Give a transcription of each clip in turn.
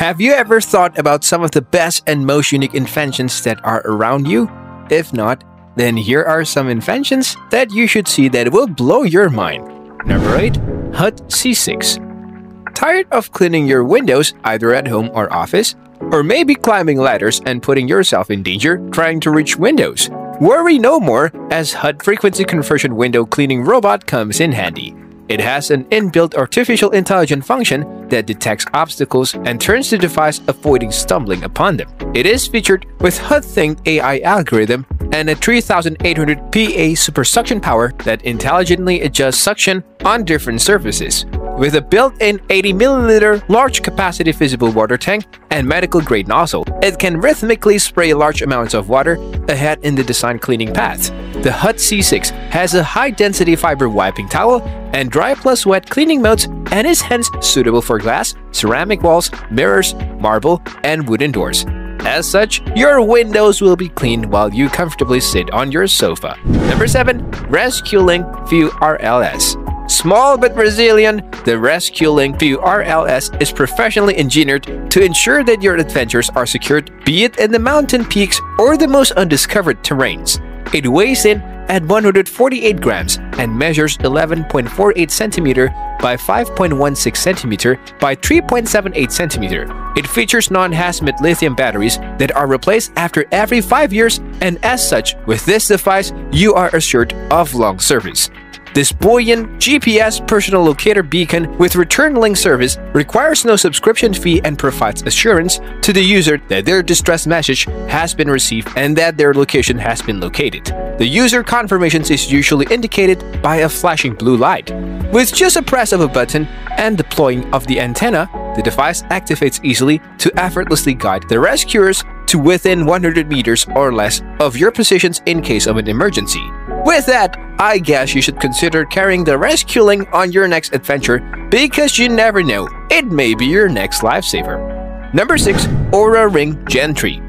Have you ever thought about some of the best and most unique inventions that are around you? If not, then here are some inventions that you should see that will blow your mind. Number 8. HUTT C6. Tired of cleaning your windows either at home or office? Or maybe climbing ladders and putting yourself in danger trying to reach windows? Worry no more, as HUTT Frequency Conversion Window Cleaning Robot comes in handy. It has an inbuilt artificial intelligence function that detects obstacles and turns the device avoiding stumbling upon them. It is featured with HUTT Think AI algorithm and a 3800 PA super suction power that intelligently adjusts suction on different surfaces. With a built-in 80 ml large capacity visible water tank and medical grade nozzle, it can rhythmically spray large amounts of water ahead in the design cleaning path. The HUTT C6 has a high-density fiber wiping towel and dry plus wet cleaning modes and is hence suitable for glass, ceramic walls, mirrors, marble, and wooden doors. As such, your windows will be cleaned while you comfortably sit on your sofa. Number 7. ResQlink View RLS. Small but resilient, the ResQlink View RLS is professionally engineered to ensure that your adventures are secured, be it in the mountain peaks or the most undiscovered terrains. It weighs in at 148 grams and measures 11.48 cm by 5.16 cm by 3.78 cm. It features non-hazmat lithium batteries that are replaced after every 5 years, and as such, with this device, you are assured of long service. This buoyant GPS personal locator beacon with return link service requires no subscription fee and provides assurance to the user that their distress message has been received and that their location has been located. The user confirmations is usually indicated by a flashing blue light. With just a press of a button and deploying of the antenna, the device activates easily to effortlessly guide the rescuers to within 100 meters or less of your positions in case of an emergency. With that, I guess you should consider carrying the ResQlink on your next adventure because you never know, it may be your next lifesaver. Number 6. Oura Ring Gen 3.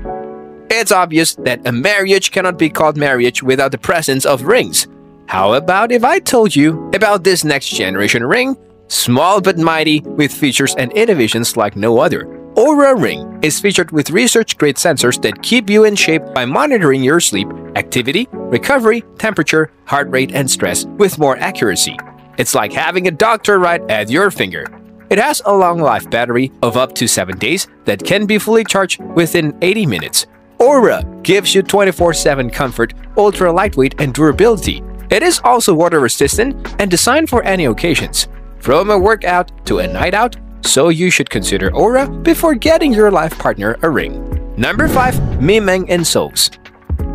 It's obvious that a marriage cannot be called marriage without the presence of rings. How about if I told you about this next generation ring? Small but mighty, with features and innovations like no other. Oura Ring is featured with research-grade sensors that keep you in shape by monitoring your sleep, activity, recovery, temperature, heart rate, and stress with more accuracy. It's like having a doctor right at your finger. It has a long-life battery of up to 7 days that can be fully charged within 80 minutes. Oura gives you 24/7 comfort, ultra-lightweight, and durability. It is also water-resistant and designed for any occasions, from a workout to a night out, so you should consider Oura before getting your life partner a ring. Number 5. Mimeng Insoles.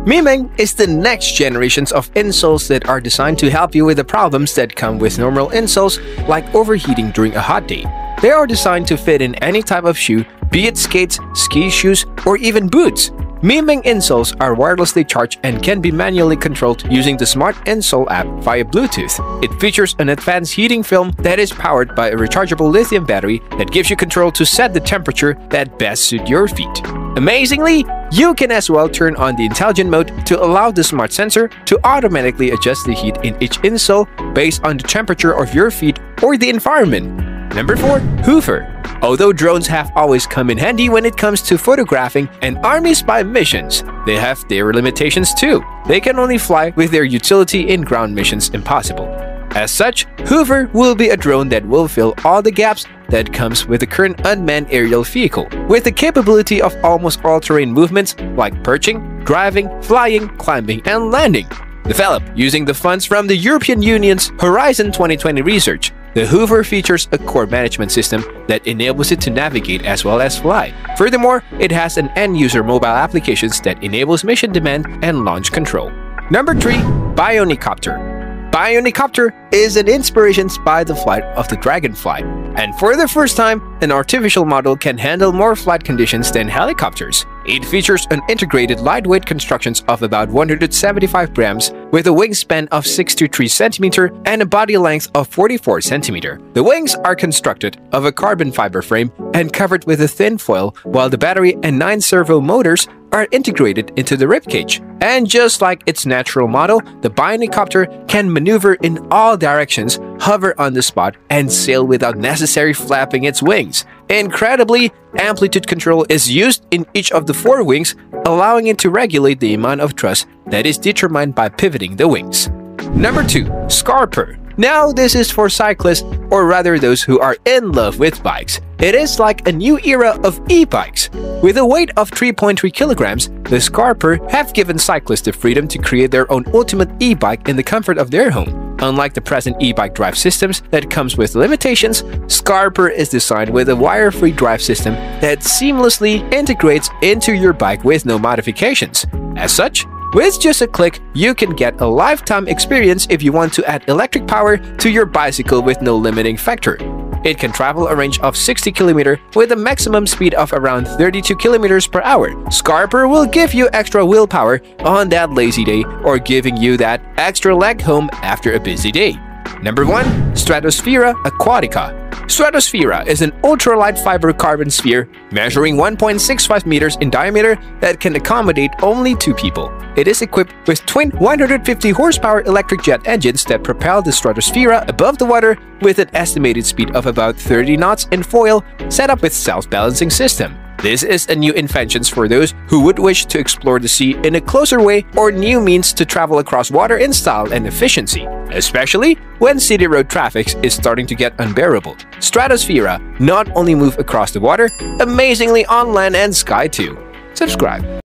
Mimeng is the next generations of insoles that are designed to help you with the problems that come with normal insoles, like overheating during a hot day. They are designed to fit in any type of shoe, be it skates, ski shoes, or even boots. Mimeng Insoles are wirelessly charged and can be manually controlled using the Smart Insole app via Bluetooth. It features an advanced heating film that is powered by a rechargeable lithium battery that gives you control to set the temperature that best suits your feet. Amazingly, you can as well turn on the intelligent mode to allow the smart sensor to automatically adjust the heat in each insole based on the temperature of your feet or the environment. Number 4. Huuver. Although drones have always come in handy when it comes to photographing and army spy missions, they have their limitations too. They can only fly with their utility in ground missions impossible. As such, Huuver will be a drone that will fill all the gaps that comes with the current unmanned aerial vehicle, with the capability of almost all-terrain movements like perching, driving, flying, climbing, and landing. Developed using the funds from the European Union's Horizon 2020 research, the Huuver features a core management system that enables it to navigate as well as fly. Furthermore, it has an end-user mobile applications that enables mission demand and launch control. Number 3. Bionicopter. Bionicopter is an inspiration by the flight of the dragonfly, and for the first time, an artificial model can handle more flight conditions than helicopters. It features an integrated lightweight constructions of about 175 grams with a wingspan of 63 cm and a body length of 44 cm. The wings are constructed of a carbon fiber frame and covered with a thin foil, while the battery and 9 servo motors are integrated into the ribcage. And just like its natural model, the Bionicopter can maneuver in all directions, hover on the spot, and sail without necessarily flapping its wings. Incredibly, amplitude control is used in each of the 4 wings, allowing it to regulate the amount of thrust that is determined by pivoting the wings. Number 2. Skarper. Now this is for cyclists, or rather those who are in love with bikes. It is like a new era of e-bikes. With a weight of 3.3 kilograms, the Skarper have given cyclists the freedom to create their own ultimate e-bike in the comfort of their home. Unlike the present e-bike drive systems that comes with limitations, Skarper is designed with a wire-free drive system that seamlessly integrates into your bike with no modifications. As such, with just a click, you can get a lifetime experience if you want to add electric power to your bicycle with no limiting factor. It can travel a range of 60 km with a maximum speed of around 32 km per hour. Skarper will give you extra willpower on that lazy day or giving you that extra leg home after a busy day. Number 1. Stratosfera Acquatica. Stratosfera is an ultralight fiber carbon sphere measuring 1.65 meters in diameter that can accommodate only 2 people. It is equipped with twin 150 horsepower electric jet engines that propel the Stratosfera above the water with an estimated speed of about 30 knots in foil, set up with self-balancing system. This is a new invention for those who would wish to explore the sea in a closer way or new means to travel across water in style and efficiency, especially when city road traffic is starting to get unbearable. Stratosfera not only move across the water, amazingly on land and sky too. Subscribe.